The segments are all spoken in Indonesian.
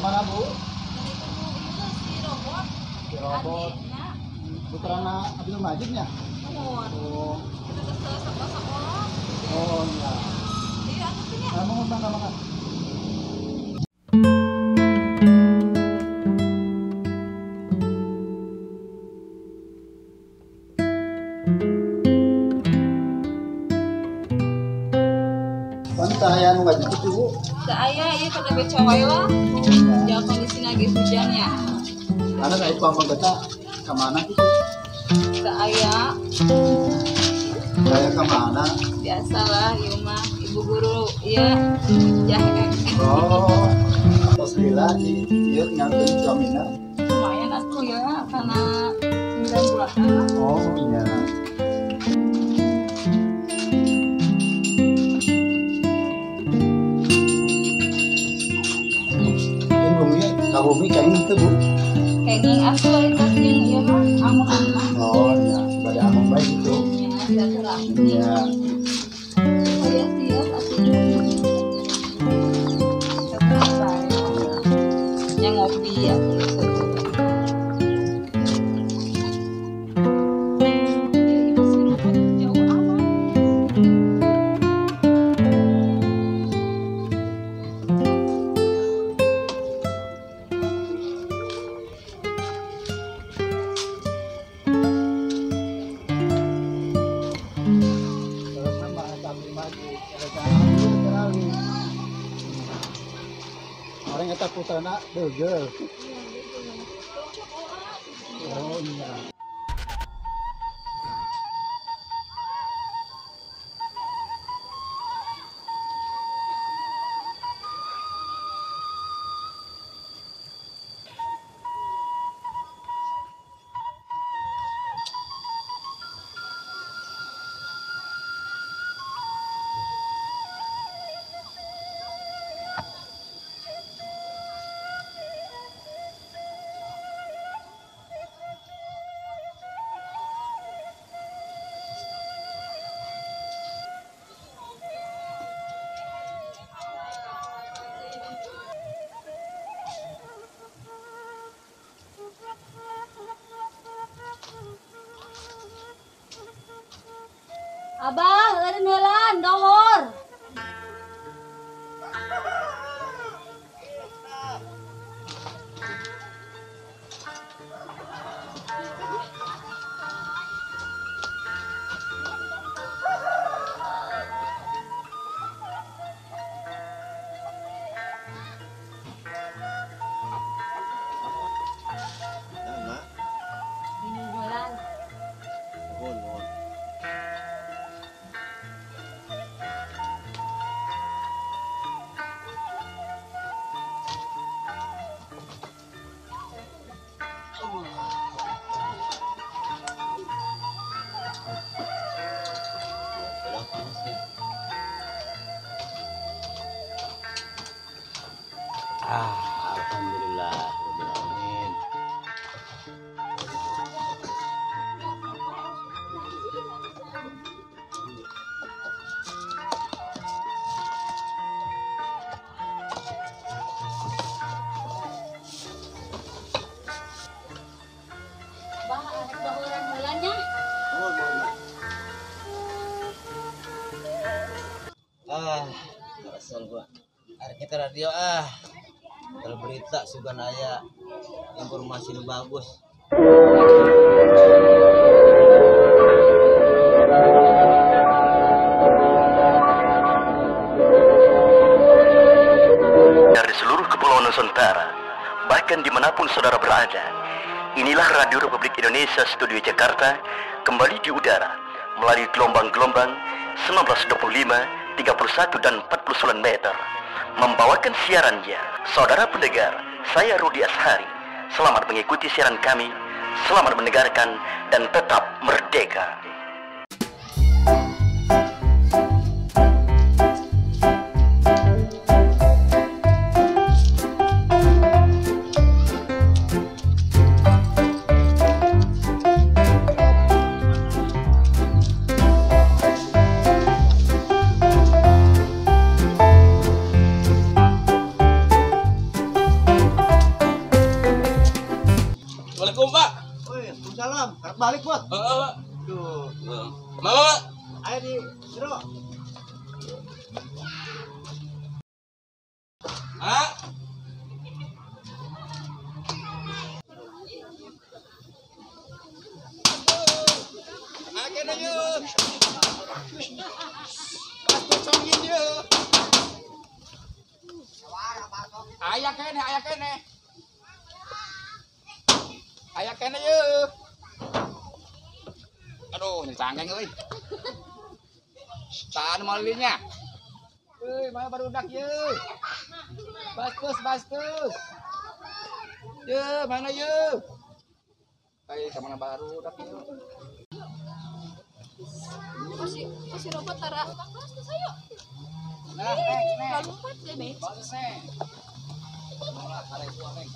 kemana Bu? Itu Bu, itu si robot. Si robot. Adiknya. Putrana Abdul Majidnya? Nuhun. Oh. Kita kesel sekolah. Oh iya. Iya, atuh punya. Mau makan. Wanita yang wajib itu Bu? Saya iya kada beca wae lah. Jangan kondisi lagi hujan ya. Karena saya pamang kita kemana gitu? Saya Kemana? biasalah ieu mah ibu guru ya jahe. Oh, tos lila di ieu ngantun suamina. Lumayan atuh ya karena 9 bulan. Oh iya. Ini bumi kabumi kayak gitu Bu. Kenging asuh eta jeung ieu mah amungan mah. Oh iya, sebagai among baik itu. Ya, silaturahmi. Iya. Saya siap atuh. Yang ngopi ya. Orang kata putrana burger. Oh iya. Abah, leureun heulan dohor. Bingung heulan. Alhamdulillah, Amin. Bah, arek dohoran heulannya. Asal gua. Arek kita radio Kalau berita sugan aya informasi nu bagus. Dari seluruh kepulauan Nusantara, bahkan dimanapun saudara berada, inilah Radio Republik Indonesia Studio Jakarta kembali di udara melalui gelombang-gelombang 1925, 31 dan 49 meter, membawakan siarannya. Saudara pendengar, saya Rudi Ashari. Selamat mengikuti siaran kami, selamat mendengarkan dan tetap merdeka. balik buat. Heeh. Tuh. Mama. Ayo di Bro. Ah. Akhirnya yuk. Pas songin yuk. Ayah kene yuk. Aduh, ini cangkeng euy. Saan malinya. Euy, mana barudak yuk. Bastus. Ye, mana ye? Kayak kemana baru dak ye? Masih robot tara. Ayo. Nah, Kalau lompat deh, Be. bagus nih. Malah karebuan nih.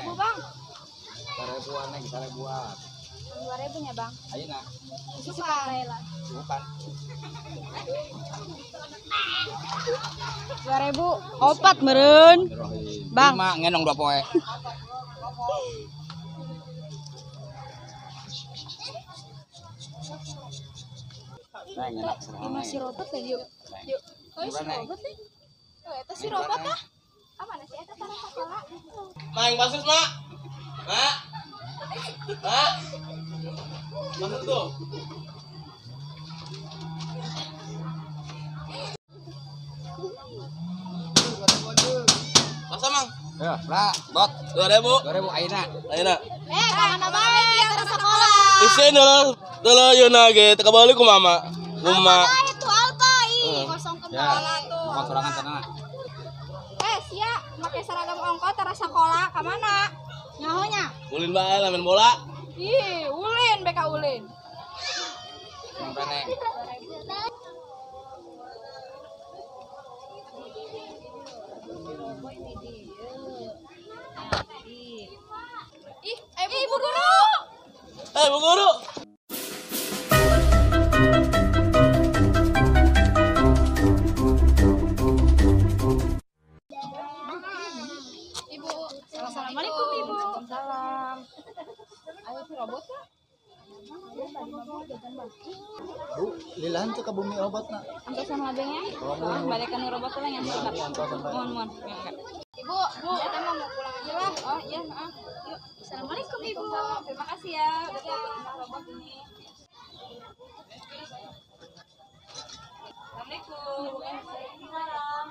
Bu, Bang. Karebuan. 2.000 nya, Bang. Ayeuna Suka Lela. bukan. 2.000 opat meureun. Bang. 5 ngenong 2 poe. Nah, ngenak Ini masih robot kan yuk. Yuk. Oh, si robot nih. Oh, eta si robot ah. Mana sih eta tara sakola? Main basus, Mak. Mak. Mana tuh? Masa, Mang? Ya, lah, bot. 2.000 ayeuna. Kemana balik ya tara sakola? Isen dala yeuna ge teu kabalik ku mama. Guma. Itu alpa kosong kendala tuh. Mau sorangan sana. Sia, make seragam ongkot tara sakola ka mana? Nyahonya? Ulin bae lamen bola. Ih, ulin beka ulin. Yang peneng. Ih, ibu guru. Bu guru. Ibu, assalamualaikum ibu. Salam. Ayo si robot ya? Bu, lilahan tuh ke bumi obat nak. Angkat sama abengnya. Balikan robot lah yang sebentar. Mohon. Ibu, kita mau pulang aja lah. Oh iya, maaf. Yuk. Assalamualaikum ibu. Terima kasih ya udah dapat robot ini. Assalamualaikum. Waalaikumsalam.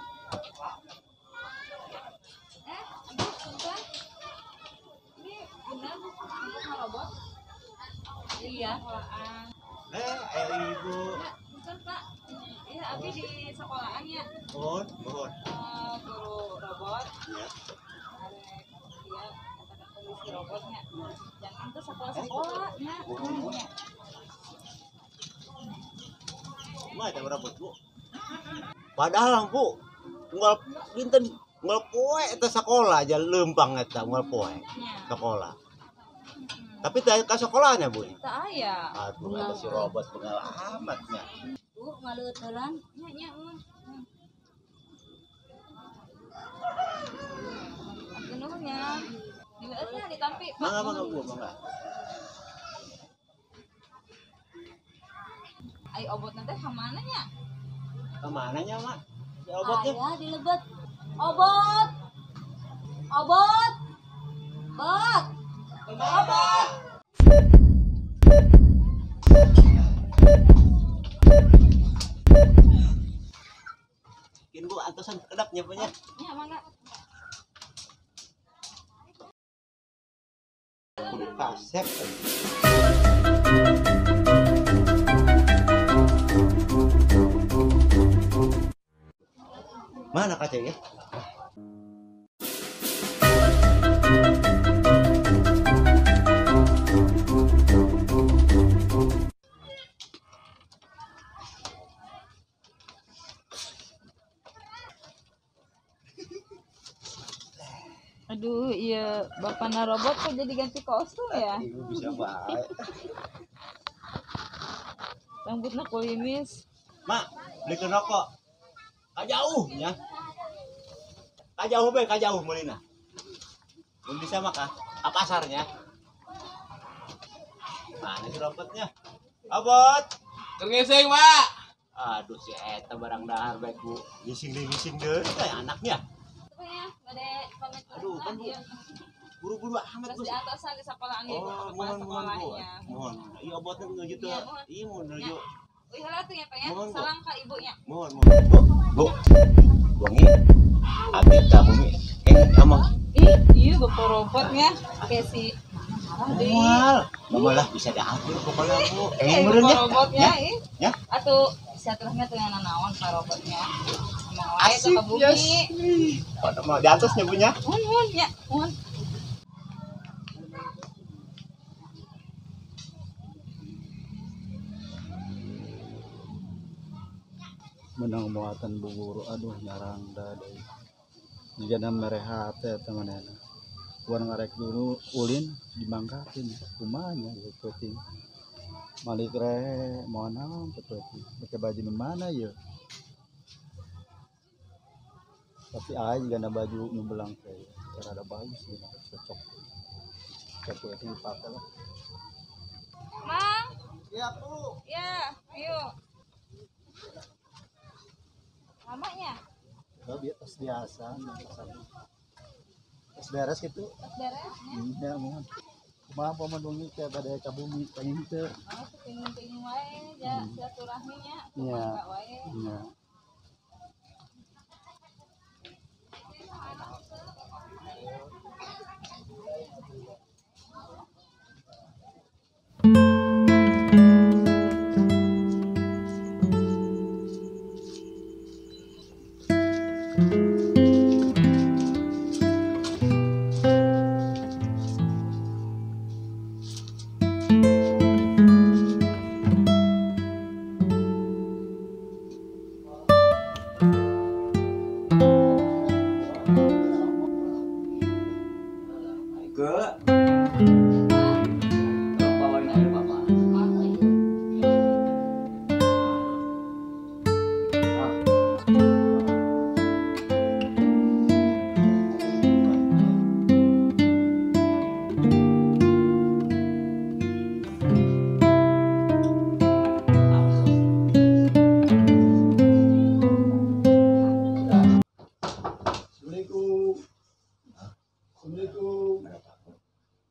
Ibu, punten. Ini benar untuk robot? Iya, sekolahan. Ibu. Bukan Pak. Iya, Abi di sekolahan ya. Mohon. Guru robot. Iya. Iya, katakan kondisi robotnya. Jangan tuh sekolah-sekolah. Nah, Mah eta berapa, Bu? Padahal Bu, unggal dinten unggal poe eta sekolah aja lempang eta unggal poe sekolah. Tapi teh ka sekolahnya, Bu. tak aya. Aduh, ada si robot pengalamatnya. Bu, ngaleuteran. Nya, Genuhnya. Dileutnya ditampi. Mangga Bu, mangga. Ai obotna teh ka mana nya? Kemananya, Mak? Si robotnya? Aya dilebet. Obot. Bot. Bikin Bu antosan kedapnya punya. Ya, mangga. Kudu kasep. Mana kaca ya? Aduh, iya bapakna robot kok jadi ganti kostum ya? Ibu bisa baik. Rambutnya kulimis. Mak, beli rokok. Kajauh ya. Kajauh be, kajauh meulina. Mun bisa mah ka pasarnya. Mana si robotnya? Abot. Tergeseng, Pak. Aduh si eta barang dahar baik bu. Ngising deh kayak anaknya. Pokoknya gede pamit. Aduh kan bu. Buru-buru amat Terus bu. di atas di sekolahan di Oh, mohon bu. Mohon. Iya abotnya menuju tuh. Iya, mohon. Iya mau menuju. Wih, halah tuh ya, Pak ya. Mohon, Bu. Salam ke ibunya. Mohon. Bu. Wangi. Abis kamu nih. Emang. Iya, bapak robotnya. Kayak si Mual. Malah bisa diatur pokoknya bu. bapak Benernya. robotnya, Ya. Atau siaturahmi tuh yang nanawan Pak robotnya. Emang wae tuh Asik ke bumi. yes. Pada mau di atasnya punya. Mohon, ya, mohon. menang muatan buburu aduh nyarang dadai jana merehat teh temanana kuan ngarek dulu ulin dimangkatin kumanya penting malik re mau naon penting pakai baju nu mana ya tapi aja juga na baju nu belang teh cara ada bagus ya cocok cocok itu dipakai lah. Mang, Iya bu. ya, ayo. Lamanya, Oh, biasa biasa tes beres gitu beres. iya mohon kumaha pamandungi ke pada kabumi pengen teu Oh, pengen wae ya silaturahminya. Iya. Kumaha wae. iya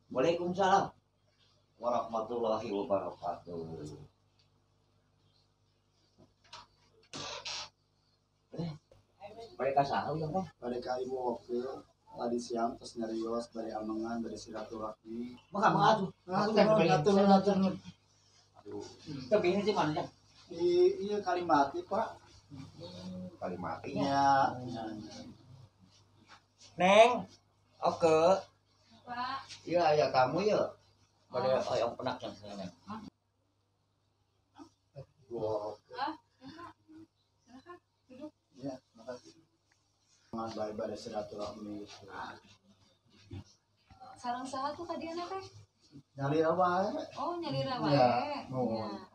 Waalaikumsalam warahmatullahi wabarakatuh. Mereka sahau ya Pak? balik ka ibu waktu tadi siang terus nyarios dari amengan dari silaturahmi Maka tuh. Aku kan ngatur Aduh. Tapi ini di mana ya? iya kalimati pak Kalimatnya. iya Neng. Oke. Pak, Iya ya kamu ya. Pada yang pernah yang sana. wow ah, silakan duduk. iya makasih dengan baik-baik silaturahmi Sarang saha tuh tadi anak teh? nyali apa Oh, nyalira wae. Iya, Ya. nuhun.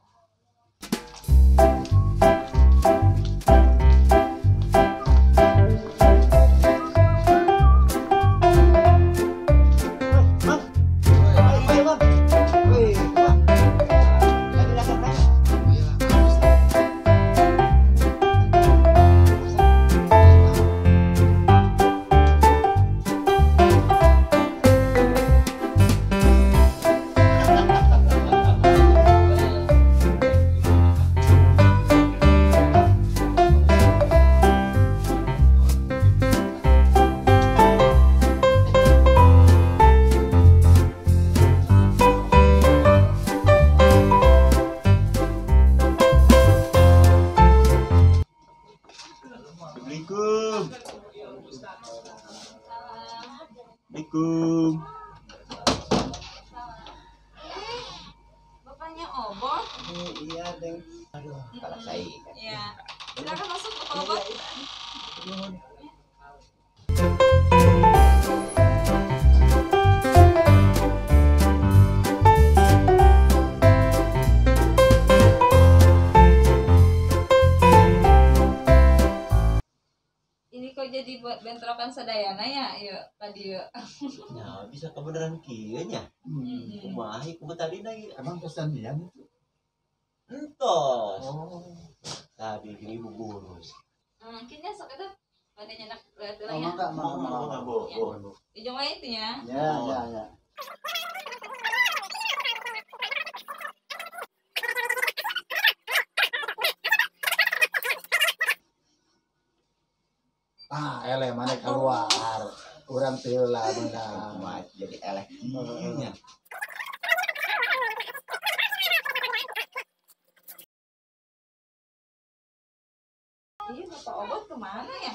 Assalamualaikum. Assalamualaikum. Bapaknya Obot. Iya, Deng. Aduh, kalau saya. Iya. Silakan masuk Bapak Obot. Ini kok kok jadi buat bentrokan sadayana ya, yuk tadi yuk. Ya bisa kebenaran kieu nya. Kumaha ku tadi lagi. Emang pesan dia itu? Entos. Oh. Tadi gini bubulus. Mungkinnya sok itu badannya enak lihat Oh, ya. enggak, Bo. Ujung wae itu ya. Ya. Eleh mana keluar. Kurang teulah beunang. Jadi elek kieu nya. Iya, Bapak Obot kemana ya?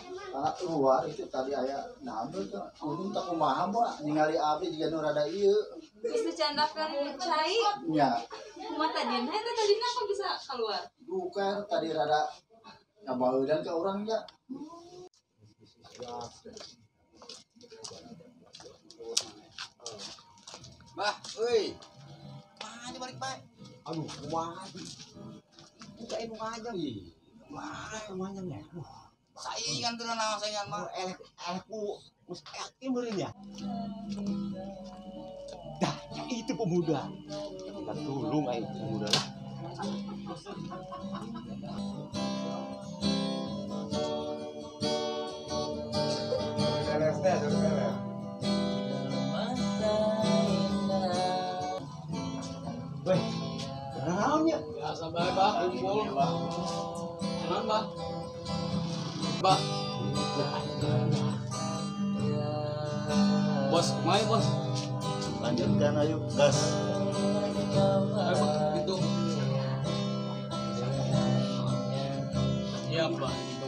Luar itu tadi aya nambel tuh. Kudu tak kumaha mbak ningali abdi juga nu rada ieu. Terus dicandakan cai. Nya, Kumaha tadina eta tadina kok bisa keluar? bukan tadi rada ngabaeudan ke urang ya. Bah, euy. Mana balik bae? Aduh, kumaha sih? Bukain muka aja. Mana semuanya nya? Saingan tuh nama saingan mah. Elekku mus yakin beureun ya. Dah, ya itu pemuda. Kita tolong aja pemuda lah. Weh, naonnya? Biasa bae, Bah, kumpul. Tenang, Bah. Bah. Bos, kumaha bos? Lanjutkan ayo, gas. Ayo, Bah, gitu. Iya, Bah, gitu.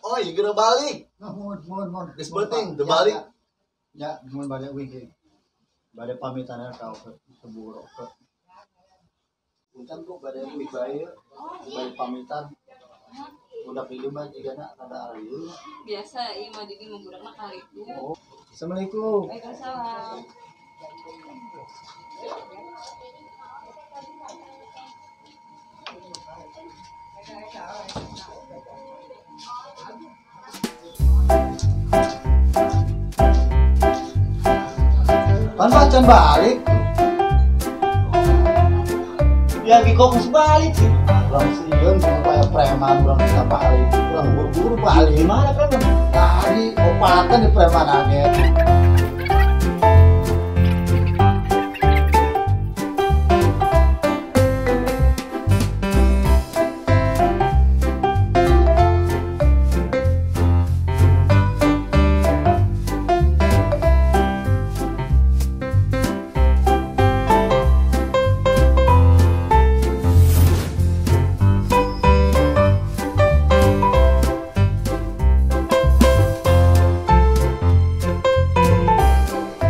Oh, iya kira balik. Mohon. Geus beuting, teu balik. Ya, mohon balik wing. Bade pamitanna ka keburo ke. Punten kok bade wing bae. Bade pamitan. Udah pilih mah jigana kada arieu. Biasa ieu mah jadi menggunakan kali itu. Assalamualaikum. Waalaikumsalam. Pan pacan balik. Dia lagi kok geus balik sih. Urang sieun kayak preman urang bisa balik. Urang buru-buru balik. Gimana kan? Tadi opatan di preman aja.